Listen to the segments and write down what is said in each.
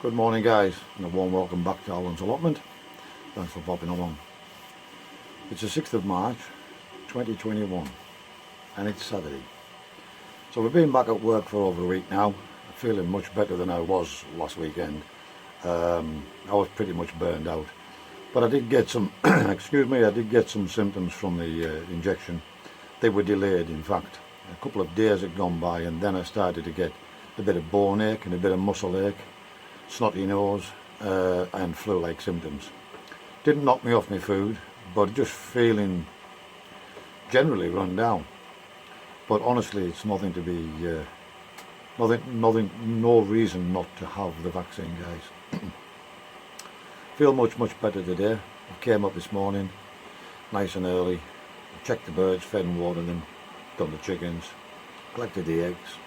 Good morning guys, and a warm welcome back to Alan's Allotment. Thanks for popping along. It's the 6th of March 2021 and it's Saturday. So we've been back at work for over a week now, feeling much better than I was last weekend. I was pretty much burned out, but I did get some excuse me, I did get some symptoms from the injection. They were delayed, in fact. A couple of days had gone by and then I started to get a bit of bone ache and a bit of muscle ache, snotty nose and flu-like symptoms. Didn't knock me off my food, but just feeling generally run down. But honestly, it's nothing to be, no reason not to have the vaccine, guys. Feel much better today. I came up this morning, nice and early, checked the birds, fed and watered them, done the chickens, collected the eggs.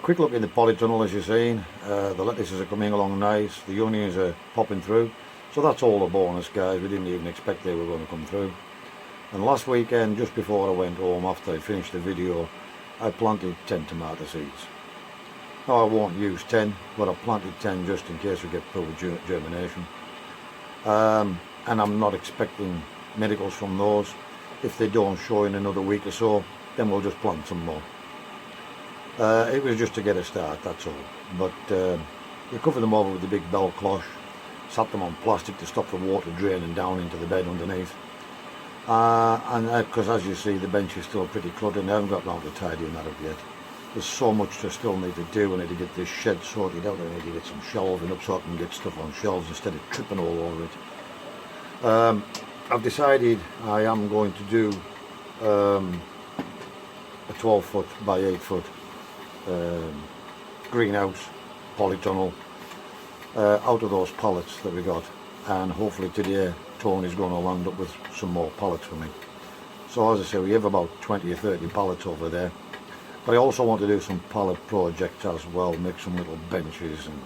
Quick look in the polytunnel, as you've seen. The lettuces are coming along nice, the onions are popping through, so that's all a bonus, guys. We didn't even expect they were going to come through. And last weekend, just before I went home, after I finished the video, I planted 10 tomato seeds. Now I won't use 10, but I planted 10 just in case we get poor germination. And I'm not expecting miracles from those. If they don't show in another week or so, then we'll just plant some more. It was just to get a start, that's all. But we covered them over with the big bell cloche, sat them on plastic to stop the water draining down into the bed underneath. And because as you see, the bench is still pretty cluttered and I haven't got round to tidying that up yet. There's so much to still need to do. I need to get this shed sorted out, I need to get some shelving up so I can get stuff on shelves instead of tripping all over it. I've decided I am going to do a 12-foot by 8-foot greenhouse polytunnel out of those pallets that we got, and hopefully today Tony's going to land up with some more pallets for me. So as I say, we have about 20 or 30 pallets over there, but I also want to do some pallet projects as well, make some little benches and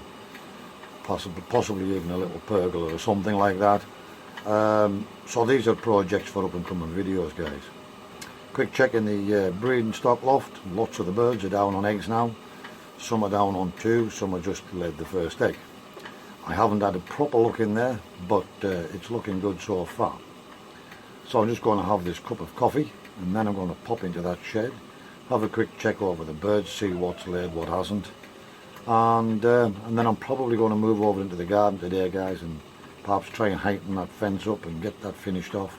possibly even a little pergola or something like that. So these are projects for up and coming videos, guys. Quick check in the breeding stock loft. Lots of the birds are down on eggs now. Some are down on 2, some are just laid the first egg. I haven't had a proper look in there, but it's looking good so far. So I'm just going to have this cup of coffee and then I'm going to pop into that shed, have a quick check over the birds, see what's laid, what hasn't. And then I'm probably going to move over into the garden today, guys, and perhaps try and heighten that fence up and get that finished off.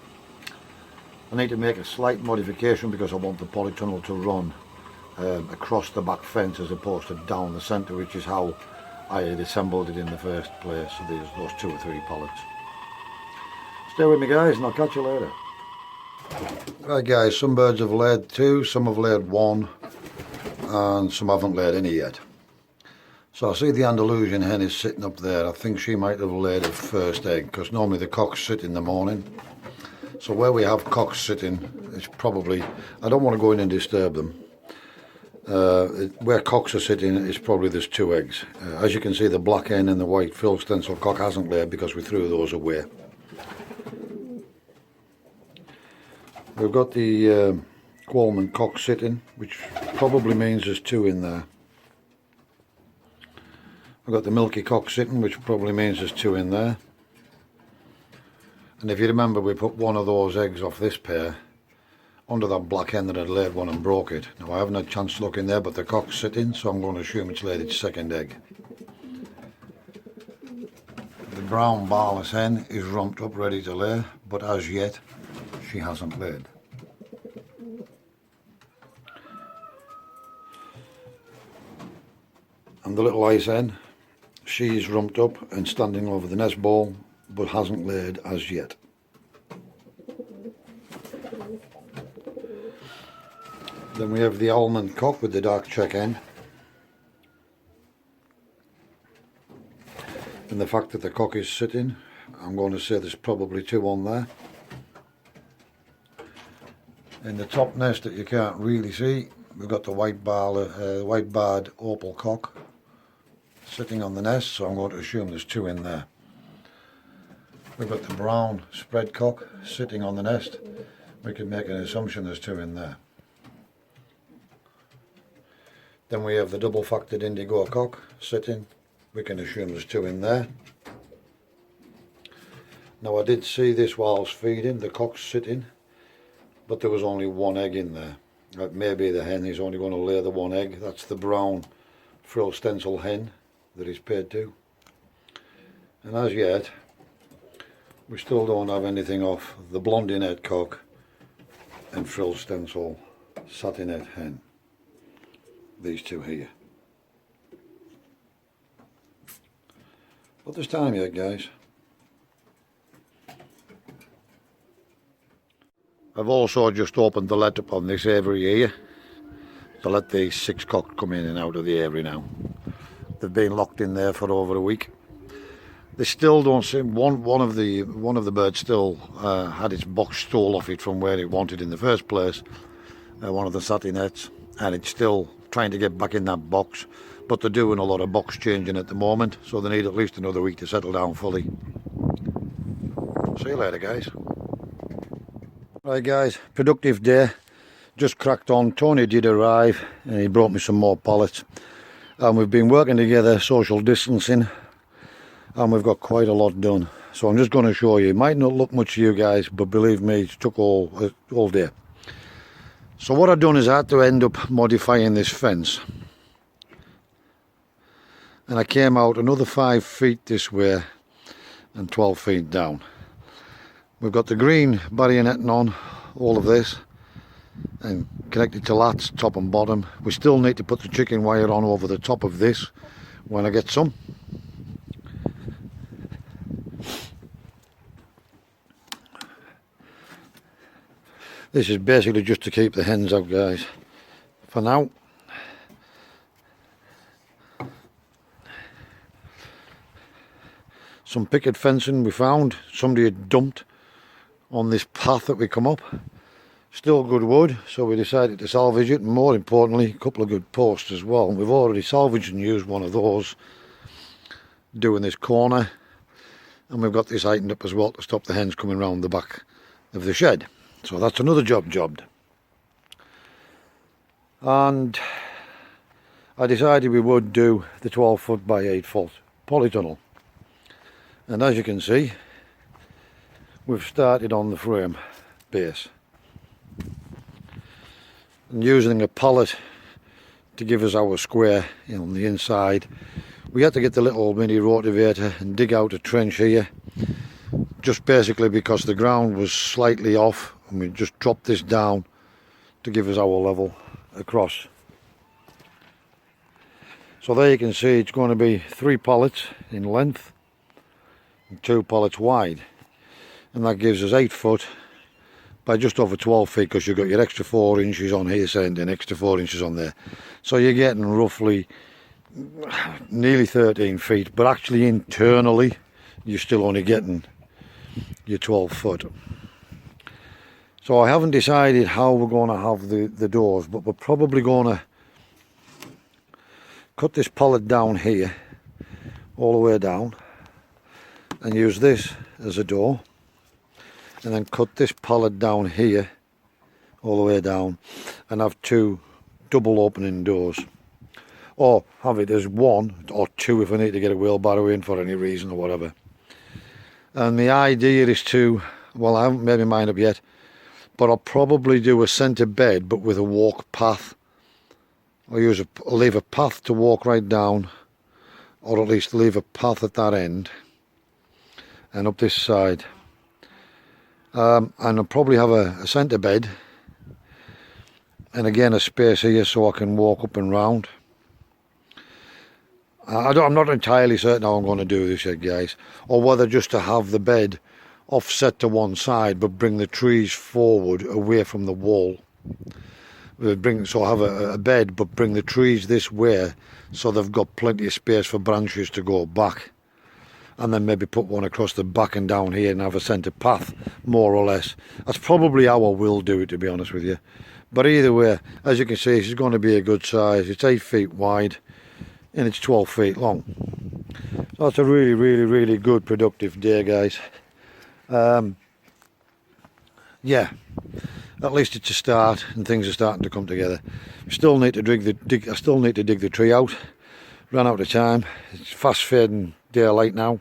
I need to make a slight modification because I want the polytunnel to run across the back fence as opposed to down the centre, which is how I had assembled it in the first place. So there's those 2 or 3 pallets. Stay with me, guys, and I'll catch you later. Right, guys, some birds have laid 2, some have laid 1, and some haven't laid any yet. So I see the Andalusian hen is sitting up there. I think she might have laid her first egg, because normally the cocks sit in the morning. So where we have cocks sitting, it's probably, I don't want to go in and disturb them. Where cocks are sitting, it's probably there's 2 eggs. As you can see, the black hen and the white Phil stencil cock hasn't laid because we threw those away. We've got the Coleman cock sitting, which probably means there's 2 in there. I've got the milky cock sitting, which probably means there's 2 in there. And if you remember, we put one of those eggs off this pair under that black hen that had laid one and broke it. Now I haven't had a chance to look in there, but the cock's sitting, so I'm going to assume it's laid its second egg. The brown barless hen is rumped up ready to lay, but as yet she hasn't laid. And the little ice hen, she's rumped up and standing over the nest ball, but hasn't laid as yet. Then we have the Allotment cock with the dark check end. And the fact that the cock is sitting, I'm going to say there's probably two on there. In the top nest that you can't really see, we've got the white barred opal cock sitting on the nest, so I'm going to assume there's two in there. We've got the brown spread cock sitting on the nest. We can make an assumption there's two in there. Then we have the double factored indigo cock sitting. We can assume there's two in there. Now I did see this while I was feeding, the cock's sitting, but there was only one egg in there. Maybe the hen is only going to lay the one egg. That's the brown frill stencil hen that he's paid to. And as yet, we still don't have anything off the blondinette cock and frill stencil satinette hen. These two here. But there's time yet, guys. I've also just opened the let up on this aviary here to let these 6 cocks come in and out of the aviary now. They've been locked in there for over a week. They still don't seem, one of the birds still had its box stole off it from where it wanted in the first place, one of the satinettes, and it's still trying to get back in that box, but they're doing a lot of box changing at the moment, so they need at least another week to settle down fully. See you later, guys. Right guys, productive day, just cracked on. Tony did arrive and he brought me some more pallets, and we've been working together, social distancing, and we've got quite a lot done. So I'm just going to show you. It might not look much to you guys, but believe me, it took all day. So what I've done is I had to end up modifying this fence, and I came out another 5 feet this way and 12 feet down. We've got the green barrier netting on all of this and connected to lats top and bottom. We still need to put the chicken wire on over the top of this when I get some. This is basically just to keep the hens out, guys, for now. Some picket fencing we found, somebody had dumped on this path that we come up. Still good wood, so we decided to salvage it, and more importantly, a couple of good posts as well. And we've already salvaged and used one of those doing this corner, and we've got this heightened up as well to stop the hens coming round the back of the shed. So that's another jobbed. And I decided we would do the 12 foot by 8 foot polytunnel. And as you can see, we've started on the frame base and using a pallet to give us our square on the inside. We had to get the little mini rotavator and dig out a trench here, just basically because the ground was slightly off, and we just dropped this down to give us our level across. So there you can see it's going to be 3 pallets in length and 2 pallets wide, and that gives us 8 foot by just over 12 feet, because you've got your extra 4 inches on here and an extra 4 inches on there, so you're getting roughly nearly 13 feet, but actually internally you're still only getting your 12 foot. So I haven't decided how we're going to have the doors, but we're probably going to cut this pallet down here all the way down and use this as a door, and then cut this pallet down here all the way down and have 2 double opening doors, or have it as 1 or 2 if I need to get a wheelbarrow in for any reason or whatever. And the idea is to, well, I haven't made my mind up yet, but I'll probably do a centre bed but with a walk path. I'll leave a path to walk right down, or at least leave a path at that end and up this side, and I'll probably have a centre bed and again a space here so I can walk up and round. I'm not entirely certain how I'm going to do this yet, guys, or whether just to have the bed offset to one side but bring the trees forward away from the wall. So have a bed, but bring the trees this way, so they've got plenty of space for branches to go back. And then maybe put one across the back and down here and have a centre path, more or less. That's probably how I will do it, to be honest with you. But either way, as you can see, it's going to be a good size. It's 8 feet wide and it's 12 feet long. So that's a really, really, really good productive day, guys. Yeah, at least it's a start and things are starting to come together. Still need to I still need to dig the tree out. Ran out of time. It's fast fading daylight now.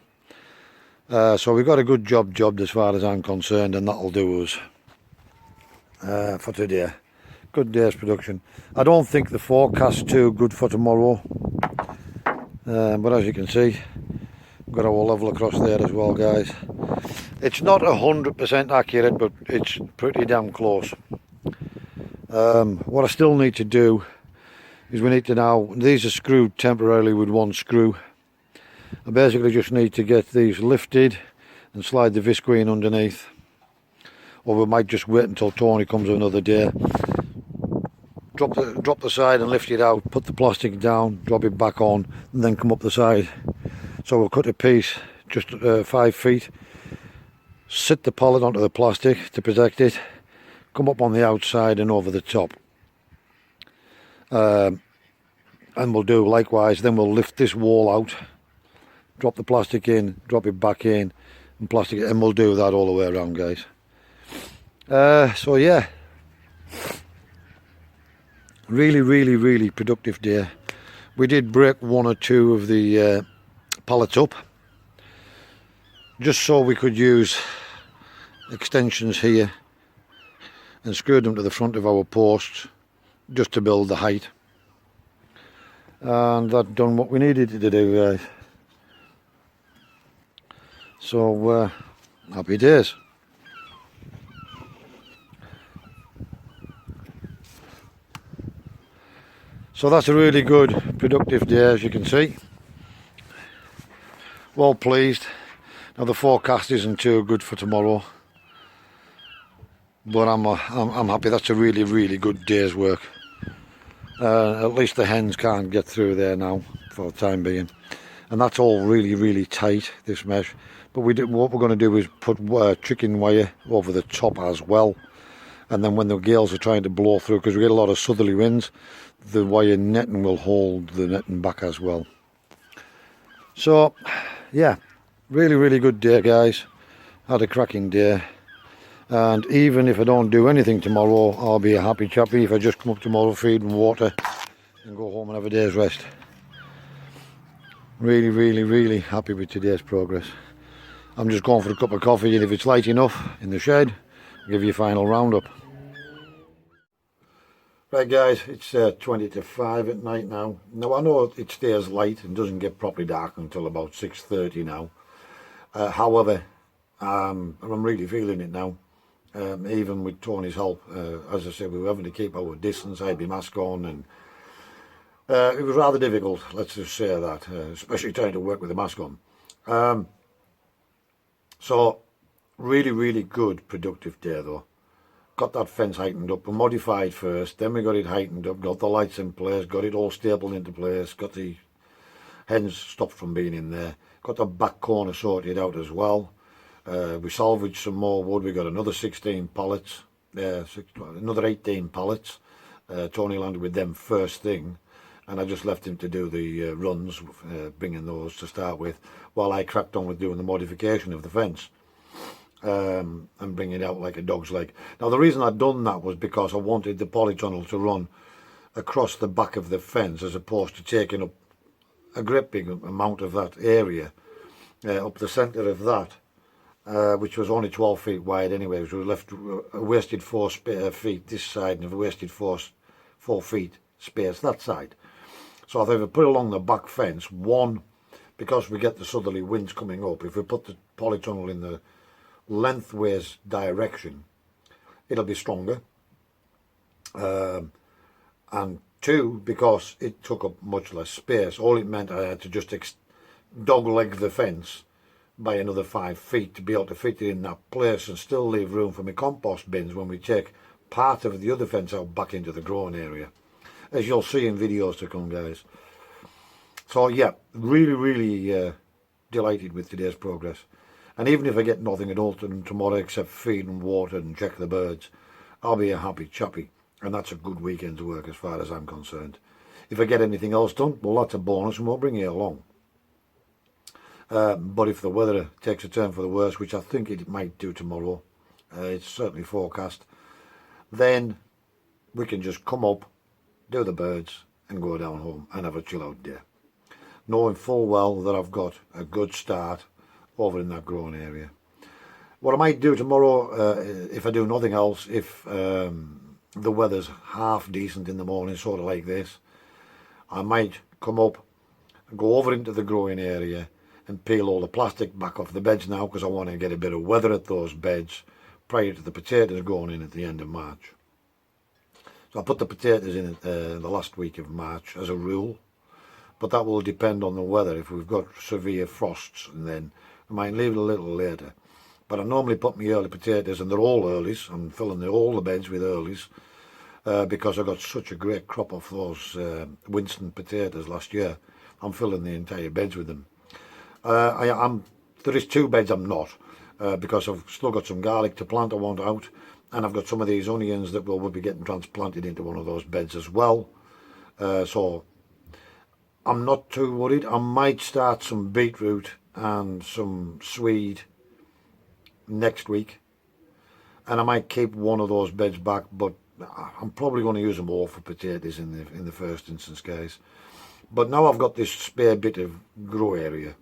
So we've got a good job as far as I'm concerned, and that'll do us for today. Good day's production. I don't think the forecast's too good for tomorrow, but as you can see, we've got our level across there as well, guys. It's not 100% accurate, but it's pretty damn close. What I still need to do is we need to now, these are screwed temporarily with one screw. I basically just need to get these lifted and slide the visqueen underneath, or we might just wait until Tony comes another day. Drop the side and lift it out, put the plastic down, drop it back on, and then come up the side. So we'll cut a piece just 5 feet, sit the pallet onto the plastic to protect it, come up on the outside and over the top. And we'll do likewise, then we'll lift this wall out, drop the plastic in, drop it back in, and plastic it, and we'll do that all the way around, guys. So yeah, really, really, really productive day. We did break 1 or 2 of the pallets up, just so we could use extensions here and screw them to the front of our posts, just to build the height. And that done what we needed to do, guys. So happy days. So that's a really good productive day, as you can see. Well pleased. Now the forecast isn't too good for tomorrow, but I'm happy. That's a really, really good day's work. At least the hens can't get through there now for the time being, and that's all really, really tight, this mesh. But what we're going to do is put chicken wire over the top as well, and then when the gales are trying to blow through, because we get a lot of southerly winds, the wire netting will hold the netting back as well. So yeah, really, really good day, guys. Had a cracking day. And even if I don't do anything tomorrow, I'll be a happy chappy if I just come up tomorrow, feed and water, and go home and have a day's rest. Really, really, really happy with today's progress. I'm just going for a cup of coffee, and if it's light enough in the shed, I'll give you a final roundup. Right, guys, it's 20 to 5 at night now. Now I know it stays light and doesn't get properly dark until about 6:30 now. However, I'm really feeling it now. Even with Tony's help, as I said, we were having to keep our distance. I had my mask on, and it was rather difficult, let's just say that, especially trying to work with the mask on. So, really, really good, productive day though. Got that fence heightened up, we modified first, then we got it heightened up, got the lights in place, got it all stapled into place, got the hens stopped from being in there, got the back corner sorted out as well. We salvaged some more wood. We got another 16 pallets, another 18 pallets. Tony landed with them first thing, and I just left him to do the runs, bringing those to start with, while I cracked on with doing the modification of the fence, and bringing it out like a dog's leg. Now the reason I'd done that was because I wanted the polytunnel to run across the back of the fence, as opposed to taking up a great big amount of that area, up the centre of that. Which was only 12 feet wide anyway, so we left a wasted 4 feet this side and a wasted 4 feet space that side. So I thought if we put along the back fence, one, because we get the southerly winds coming up, if we put the polytunnel in the lengthways direction, it'll be stronger. And 2, because it took up much less space, all it meant I had to just dogleg the fence by another 5 feet to be able to fit it in that place and still leave room for my compost bins when we take part of the other fence out back into the growing area, as you'll see in videos to come, guys. So yeah, really delighted with today's progress. And even if I get nothing at all tomorrow except feed and water and check the birds, I'll be a happy chappy, and that's a good weekend's work as far as I'm concerned. If I get anything else done, well, that's a bonus and we'll bring you along. But if the weather takes a turn for the worse, which I think it might do tomorrow, it's certainly forecast, then we can just come up, do the birds and go down home and have a chill out day, knowing full well that I've got a good start over in that growing area. What I might do tomorrow, if I do nothing else, if the weather's half decent in the morning, sort of like this, I might come up and go over into the growing area and peel all the plastic back off the beds now, because I want to get a bit of weather at those beds prior to the potatoes going in at the end of March. So I put the potatoes in the last week of March as a rule, but that will depend on the weather. If we've got severe frosts, and then we might leave it a little later. But I normally put my early potatoes, and they're all earlies. I'm filling all the beds with earlies because I got such a great crop off those Winston potatoes last year. I'm filling the entire beds with them. There is 2 beds I'm not, because I've still got some garlic to plant I want out, and I've got some of these onions that will be getting transplanted into one of those beds as well. So I'm not too worried. I might start some beetroot and some swede next week, and I might keep one of those beds back, but I'm probably going to use them all for potatoes in the first instance, guys. But now I've got this spare bit of grow area.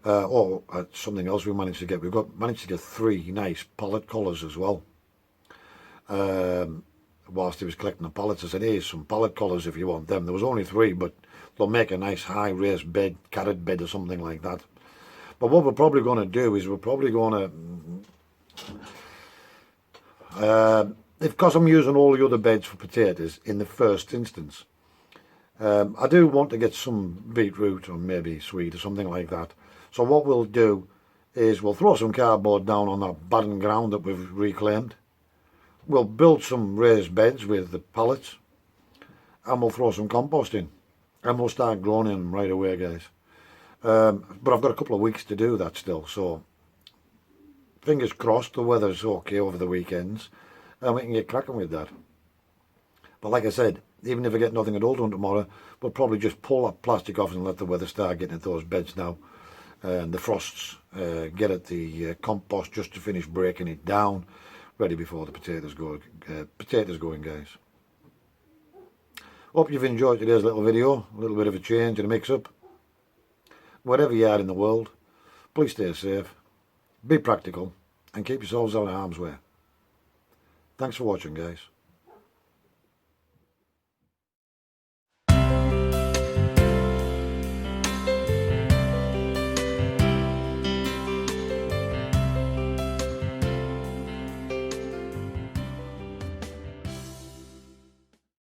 Something else we managed to get. Managed to get 3 nice pallet collars as well. Whilst he was collecting the pallets, I said, here's some pallet collars if you want them. There was only 3, but they'll make a nice high raised bed, carrot bed or something like that. But what we're probably going to do is we're probably going to, because I'm using all the other beds for potatoes in the first instance, I do want to get some beetroot or maybe swede or something like that. So what we'll do is we'll throw some cardboard down on that barren ground that we've reclaimed. We'll build some raised beds with the pallets, and we'll throw some compost in, and we'll start growing them right away, guys. But I've got a couple of weeks to do that still, so fingers crossed the weather's okay over the weekends and we can get cracking with that. But like I said, even if I get nothing at all done tomorrow, we'll probably just pull that plastic off and let the weather start getting at those beds now, and the frosts get at the compost just to finish breaking it down, ready before the potatoes going, guys. Hope you've enjoyed today's little video, a little bit of a change and a mix-up. Wherever you are in the world, please stay safe, be practical, and keep yourselves out of harm's way. Thanks for watching, guys.